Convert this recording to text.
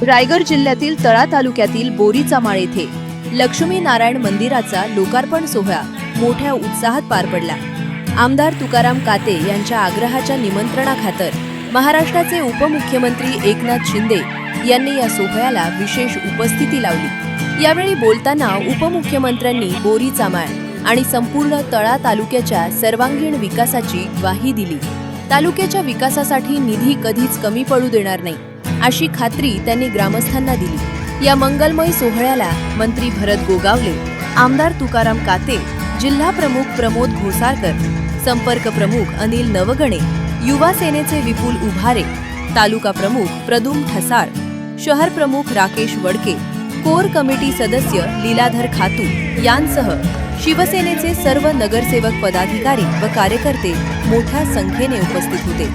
रायगड जिल्ह्यातील तळा तालुक्यातील बोरीचा माळ येथे लक्ष्मी नारायण मंदिराचा लोकार्पण सोहळा मोठ्या उत्साहात पार पडला। आमदार तुकाराम काते यांच्या आग्रहाच्या निमंत्रणाखातर महाराष्ट्राचे उपमुख्यमंत्री एकनाथ शिंदे यांनी या सोहळ्याला विशेष उपस्थिती लावली। यावेळी बोलताना उपमुख्यमंत्र्यांनी बोरीचा माळ आणि संपूर्ण तळा तालुक्याच्या सर्वांगीण विकासाची ग्वाही दिली। तालुक्याच्या विकासासाठी निधी कधीच कमी पडू देणार नाही अशी खात्री त्यांनी ग्रामस्थांना दिली। या मंगलमय सोहळ्याला मंत्री भरत गोगावले, आमदार तुकाराम काते, जिल्हा प्रमुख प्रमोद घोसाळकर, संपर्क प्रमुख अनिल नवगणे, युवा सेनेचे विपुल उभारे, तालुका प्रमुख प्रदुम ठसाळ, शहर प्रमुख राकेश वडके, कोर कमिटी सदस्य लीलाधर खातू यांसह शिवसेनेचे सर्व नगरसेवक पदाधिकारी व कार्यकर्ते मोठ्या संख्येने उपस्थित होते।